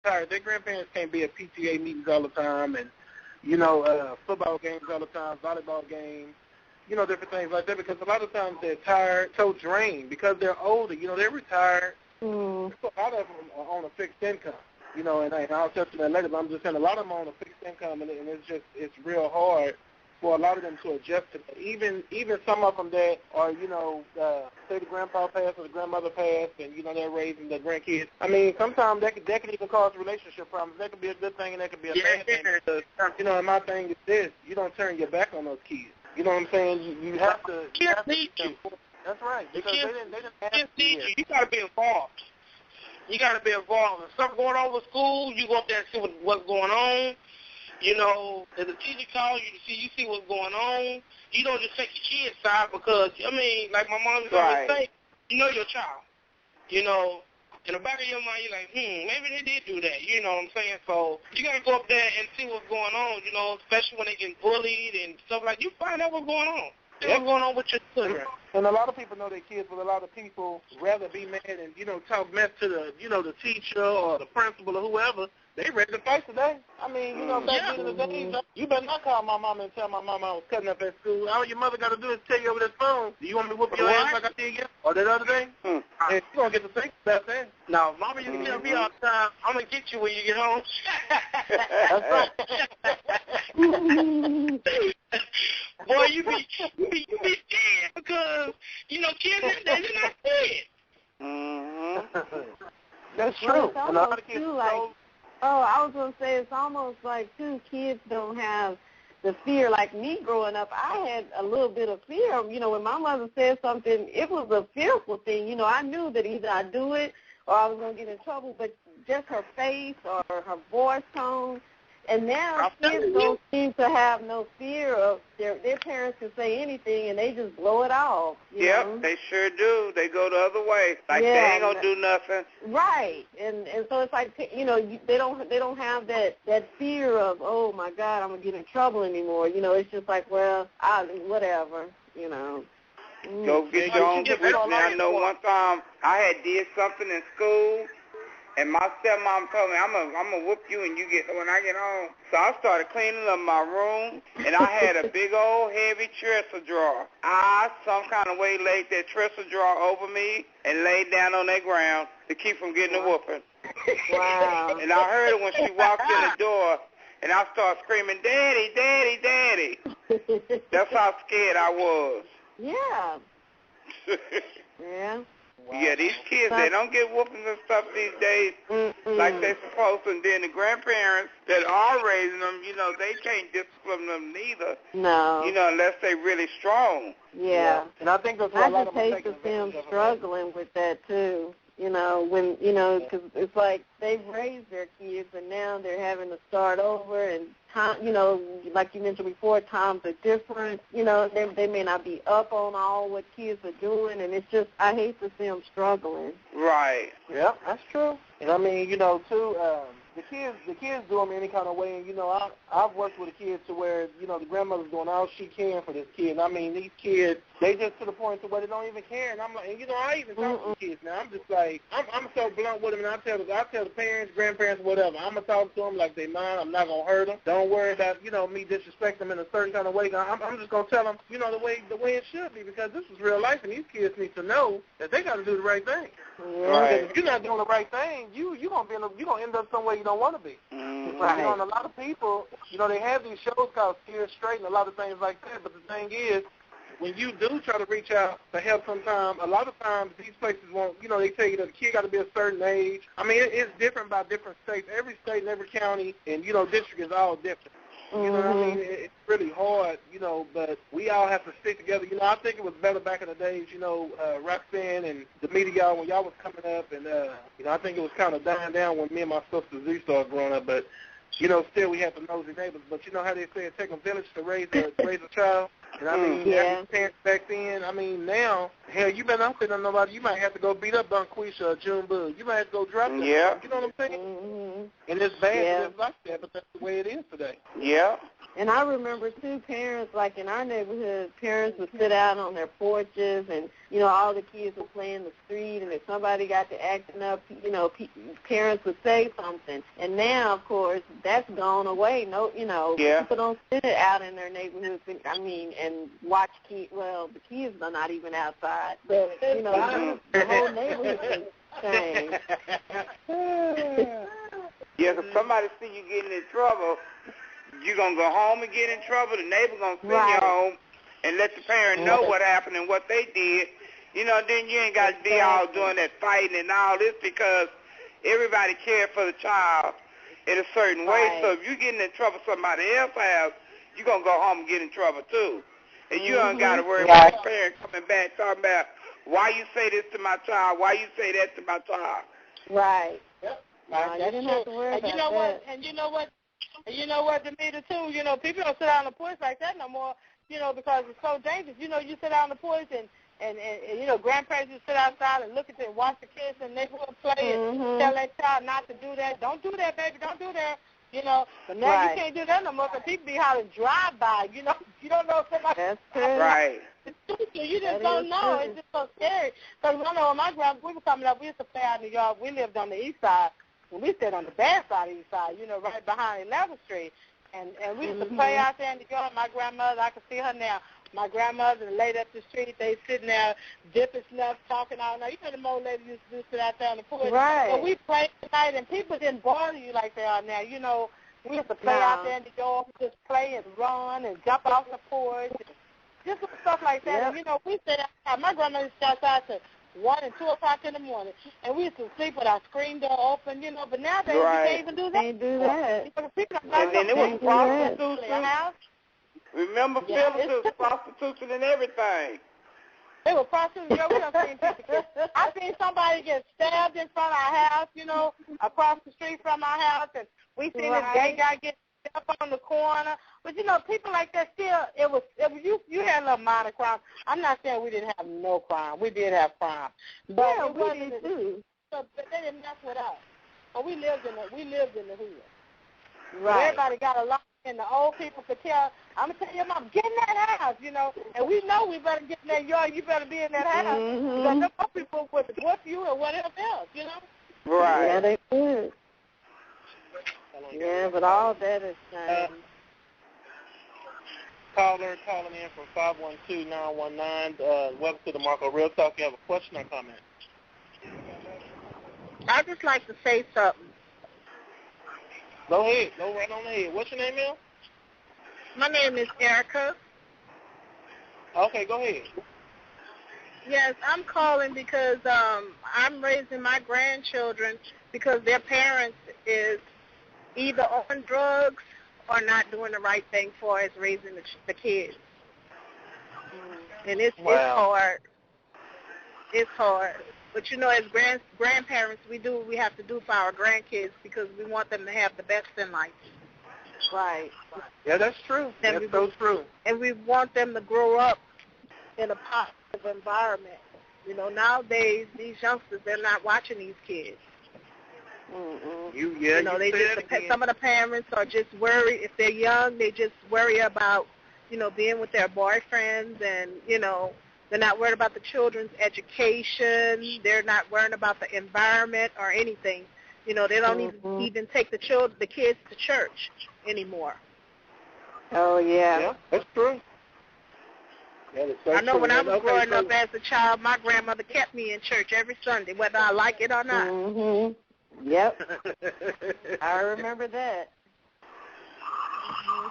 retired. Their grandparents can't be at PTA meetings all the time and, football games all the time, volleyball games, different things like that, because a lot of times they're tired, so drained, because they're older. They're retired. Mm. A lot of them are on a fixed income, and I'll touch on that later, but I'm just saying a lot of them are on a fixed income, and it's real hard for a lot of them to adjust to that. Even some of them that are, say the grandpa passed or the grandmother passed, and, they're raising their grandkids. I mean, sometimes that could even cause relationship problems. That could be a good thing and that could be a bad thing. Because, and my thing is this, you don't turn your back on those kids. You know what I'm saying? You have to. Kids need you. That's right. Because they didn't have kids need you. You got to be involved. You got to be involved. If something going on with school, you go up there and see what's going on. If the teacher calls you see what's going on. You don't just take your kid's side because, like my mom used to always say, you know your child. In the back of your mind, you're like, maybe they did do that. You know what I'm saying? So you got to go up there and see what's going on, especially when they get bullied and stuff like that. You find out what's going on. What's going on with your children. And a lot of people know their kids, but a lot of people rather be mad and, talk mess to the, the teacher or the principal or whoever. They ready to fight today. I mean, back in the days, you better not call my mama and tell my mama I was cutting up at school. All your mother got to do is tell you over this phone, do you want me to whoop your ass like I did yesterday? Or that other day? And you're going to get to think about that. No, mama used to tell me all the time, I'm going to get you when you get home. That's right. Boy, you be scared because, kids they're not scared. Mm-hmm. That's true. And a lot of kids I was going to say, it's almost like, too, kids don't have the fear. Like me growing up, I had a little bit of fear. When my mother said something, it was a fearful thing. I knew that either I'd do it or I was going to get in trouble, but just her face or her voice tone. And now kids don't seem to have no fear of their parents can say anything and they just blow it off. Yep, they sure do. They go the other way. Like they ain't gonna do nothing. Right. And so it's like they don't have that fear of, oh my God, I'm gonna get in trouble anymore. It's just like, well, whatever. Go get your own position. I know one time I had did something in school. And my stepmom told me, I'm gonna whoop you when I get home. So I started cleaning up my room, and I had a big old heavy dresser drawer. I some kind of way laid that dresser drawer over me and laid down on that ground to keep from getting a whooping. Wow. And I heard her when she walked in the door, and I started screaming, Daddy, Daddy, Daddy. That's how scared I was. Yeah. Yeah. Wow. Yeah, these kids, they don't get whoopings and stuff these days like they're supposed to. And then the grandparents that are raising them, they can't discipline them neither. No. Unless they're really strong. Yeah. And I think that's what a lot of them hate to see them struggling with that, too. Because it's like they've raised their kids and now they're having to start over and time, like you mentioned before, times are different. They may not be up on all what kids are doing, and it's just, I hate to see them struggling. Right. Yeah, that's true. And I mean, too, the kids do them any kind of way. And, I've worked with the kids to where, the grandmother's doing all she can for this kid. And I mean, these kids, they just to the point to where they don't even care. And I'm like, I even talk to the kids now. I'm just like, I'm so blunt with them, and I tell the parents, grandparents, whatever. I'm going to talk to them like they mine. I'm not going to hurt them. Don't worry about, me disrespecting them in a certain kind of way. I'm just going to tell them, the way it should be, because this is real life, and these kids need to know that they got to do the right thing. Right. If you're not doing the right thing, you're gonna end up somewhere you don't want to be. Right. And a lot of people, they have these shows called Steer Straight and a lot of things like that. But the thing is, when you do try to reach out for help sometime, a lot of times these places won't, they tell you that the kid got to be a certain age. I mean, it's different by different states. Every state and every county and, district is all different. You know what I mean? It's really hard, but we all have to stick together. I think it was better back in the days, Roxanne and the media, when y'all was coming up, and, I think it was kind of dying down when me and my sister Z started growing up, but, still we have the nosy neighbors. But you know how they say it take a village to raise a child? And I mean, parents back then, I mean, now, hell, you better not say nobody. You might have to go beat up Dunquisha or Junebug. You might have to go drop them. Yeah. You know what I'm saying? And it's bad that it's like that, but that's the way it is today. Yeah. And I remember, too, parents, like in our neighborhood, parents would sit out on their porches and, all the kids would play in the street. And if somebody got to acting up, parents would say something. And now, of course, that's gone away. No, people don't sit out in their neighborhoods, and watch kids. Well, the kids are not even outside. But, the whole neighborhood changed. Yeah, if somebody see you getting in trouble, you're going to go home and get in trouble. The neighbor going to send you home and let the parent know what happened and what they did. Then you ain't got to be all doing that fighting and all this because everybody cares for the child in a certain way. So if you're getting in trouble somebody else's house, you're going to go home and get in trouble too. And you don't got to worry about the parent coming back talking about why you say this to my child, why you say that to my child. Right. Yep. No, you didn't have to worry about that. And you know what, Demeter, too, people don't sit out on the porch like that no more, because it's so dangerous. You sit out on the porch and grandparents just sit outside and look at them, watch the kids in the neighborhood play and tell that child not to do that. Don't do that, baby. Don't do that. But now you can't do that no more because people be hollering drive-by. You don't know if somebody. That's true. Right. You just don't know. It's just so scary. Because I know when my grandma, we were coming up, we used to play out in the yard. We lived on the east side. And we stayed on the bad side of the east side, right behind 11th Street. And we used to play out there in the yard. My grandmother, I can see her now. My grandmother laid up the street. They sitting there dipping snuff, talking all night. The old ladies used to sit out there on the porch. Right. So we played tonight, and people didn't bother you like they are now. We used to play out there in the yard, just play and run and jump off the porch, and just stuff like that. Yep. And, we stayed outside. My grandmother used to stay outside till 1 and 2 o'clock in the morning, and we used to sleep with our screen door open, but nowadays you can't even do that. Can't do that. And then it was prostitution. House. Remember, Phyllis was prostitution and everything. They were prostitutes. We done seen people. I seen somebody get stabbed in front of our house, across the street from our house, and we seen this gay guy get up on the corner. But people like that still. It was you had a little minor crime. I'm not saying we didn't have no crime. We did have crime, but we did too. But they didn't mess with us. So we lived in the hood. Right. Everybody got along, and the old people could tell. I'm gonna tell your mom, get in that house, And we know we better get in that yard. You better be in that house because the old people would whip you or whatever else, Right. Yeah, they would. Yeah, but all that is changed. Caller calling in from 512-919. Welcome to the Marco Real Talk. You have a question or comment? I'd just like to say something. Go ahead. Go right on ahead. What's your name, Mel? My name is Erica. Okay, go ahead. Yes, I'm calling because I'm raising my grandchildren because their parents is either on drugs or not doing the right thing for us raising the kids. And it's hard. It's hard. But, as grandparents, we have to do for our grandkids because we want them to have the best in life. Right. Yeah, that's true. That's so true. And we want them to grow up in a positive environment. Nowadays, these youngsters, they're not watching these kids. Some of the parents are just worried. If they're young, they just worry about, being with their boyfriends and, they're not worried about the children's education. They're not worried about the environment or anything. They don't even take the kids to church anymore. Oh, yeah. Yeah, that's true. That is so I know true. when I was growing up as a child, my grandmother kept me in church every Sunday, whether I like it or not. Yep. I remember that.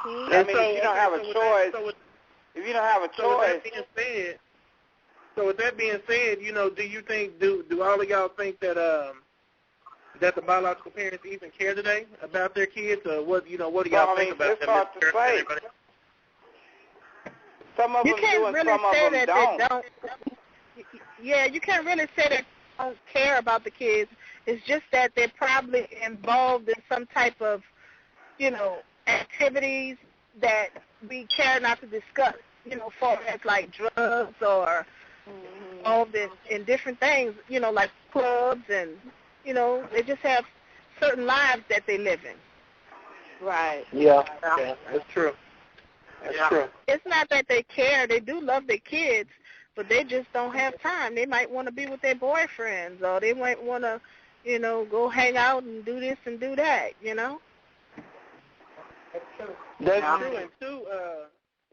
I mean, if you don't have a choice, if you don't have a choice. So with that being said, do you think, do all of y'all think that that the biological parents even care today about their kids, or what do y'all think about it's hard to say. Some of them do and some of them don't. Yeah, you can't really say they don't care about the kids. It's just that they're probably involved in some type of, activities that we care not to discuss, far as like drugs or involved in different things, like clubs and, they just have certain lives that they live in. Right. Yeah, that's true. That's true. It's not that they care. They do love their kids, but they just don't have time. They might want to be with their boyfriends, or they might want to, go hang out and do this and do that, That's true. And two,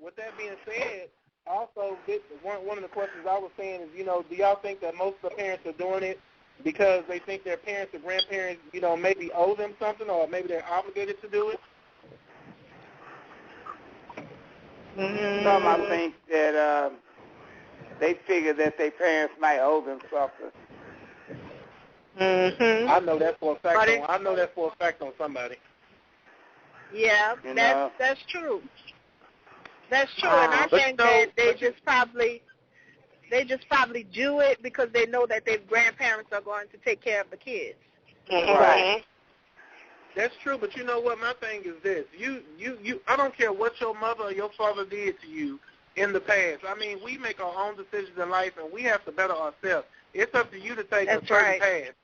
with that being said, also one of the questions I was saying is, do y'all think that most of the parents are doing it because they think their parents or grandparents, maybe owe them something, or maybe they're obligated to do it? Some, I think that they figure that their parents might owe them something. I know that for a fact. I know that for a fact on somebody. Yeah, that's true. That's true, and I think that they just probably do it because they know that their grandparents are going to take care of the kids. Right. That's true, but you know what? My thing is this: I don't care what your mother or your father did to you in the past. I mean, we make our own decisions in life, and we have to better ourselves. It's up to you to take a certain path.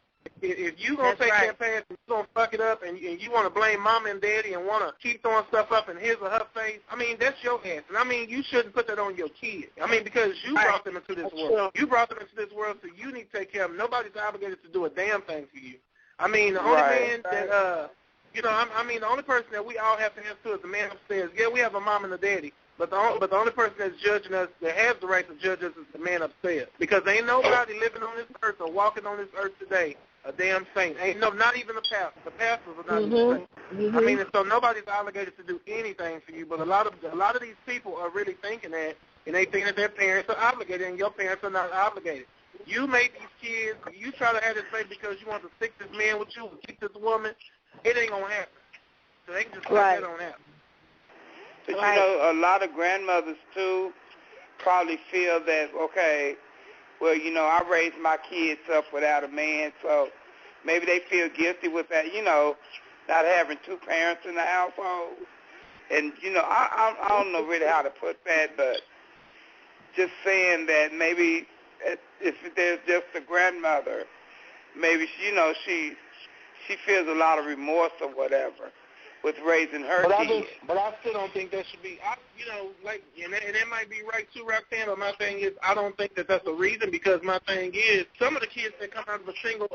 If you're going to take that path and you're going to fuck it up and you want to blame mom and daddy and want to keep throwing stuff up in his or her face, I mean, that's your answer. And I mean, you shouldn't put that on your kids. I mean, because you brought them into this world. You brought them into this world, so you need to take care of them. Nobody's obligated to do a damn thing for you. I mean, the only man that, the only person that we all have to answer to is the man upstairs. Yeah, we have a mom and a daddy. But the only person that's judging us, that has the right to judge us, is the man upstairs. Because ain't nobody living on this earth or walking on this earth today a damn saint. Not even the pastor. The pastors are not even saints. I mean, so nobody's obligated to do anything for you. But a lot of these people are really thinking that, and they think that their parents are obligated, and your parents are not obligated. You make these kids. You try to have this baby because you want to stick this man with you, or keep this woman. It ain't gonna happen. So they can just let that on happen. But a lot of grandmothers too probably feel that, okay, well, I raised my kids up without a man, so maybe they feel guilty with that, not having two parents in the household. And, I don't know really how to put that, but just saying that maybe if there's just a grandmother, maybe, she feels a lot of remorse or whatever with raising her kids. But I still don't think that should be, and that might be right too, Roxanne, but my thing is, I don't think that that's a reason, because my thing is, some of the kids that come out of a single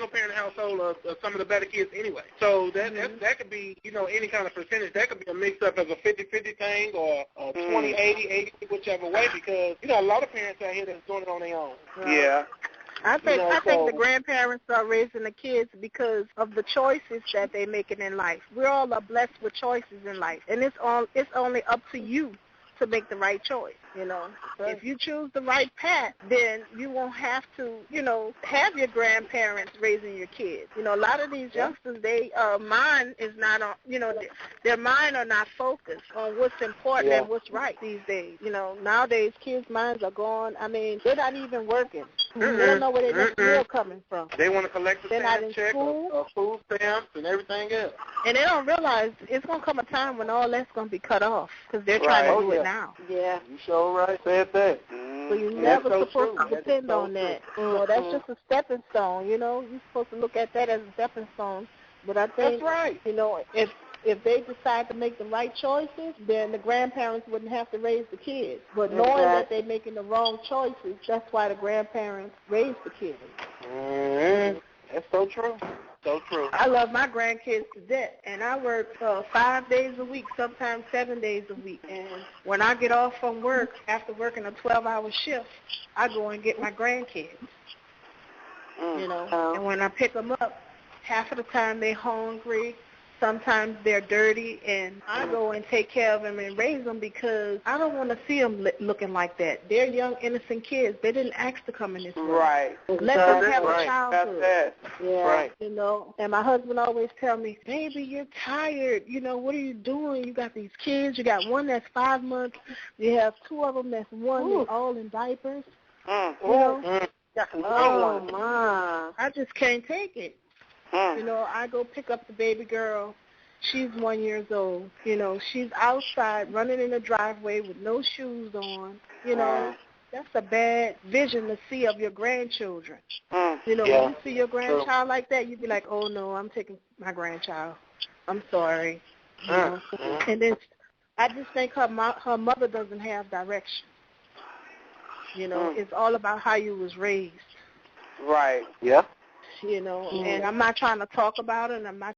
parent household are some of the better kids anyway. So that could be, any kind of percentage. That could be a mix-up as a 50-50 thing or 20-80, whichever way, because, a lot of parents out here that's doing it on their own. Yeah. I think the grandparents are raising the kids because of the choices that they're making in life. We all are blessed with choices in life, and it's only up to you to make the right choice. If you choose the right path, then you won't have to, have your grandparents raising your kids. A lot of these youngsters, mind is not on, their mind are not focused on what's important and what's right these days. Nowadays kids' minds are gone. I mean, they're not even working. They don't know where their next meal coming from. They want to collect the stamp check or food stamps and everything else. And they don't realize it's going to come a time when all that's going to be cut off because they're trying to do it now. Yeah. You sure right said that. So you're never supposed to depend on that. That's just a stepping stone, You're supposed to look at that as a stepping stone. But I think, that's right. If they decide to make the right choices, then the grandparents wouldn't have to raise the kids. But knowing that they're making the wrong choices, that's why the grandparents raise the kids. That's so true. So true. I love my grandkids to death, and I work 5 days a week, sometimes 7 days a week. And when I get off from work, after working a 12-hour shift, I go and get my grandkids. And when I pick them up, half of the time they're hungry. Sometimes they're dirty, and I go and take care of them and raise them because I don't want to see them looking like that. They're young, innocent kids. They didn't ask to come in this world. Right. Let them have a childhood. That's it. Yeah. Right. And my husband always tell me, baby, you're tired. What are you doing? You got these kids. You got one that's 5 months. You have two of them that's one. They're all in diapers. Oh, my. I just can't take it. I go pick up the baby girl. She's 1 year old. She's outside running in the driveway with no shoes on. That's a bad vision to see of your grandchildren. When you see your grandchild like that, you'd be like, oh, no, I'm taking my grandchild. I'm sorry. And then I just think her mother doesn't have direction. You know, it's all about how you was raised. Right. Yeah. You know, and I'm not trying to talk about it, and I'm not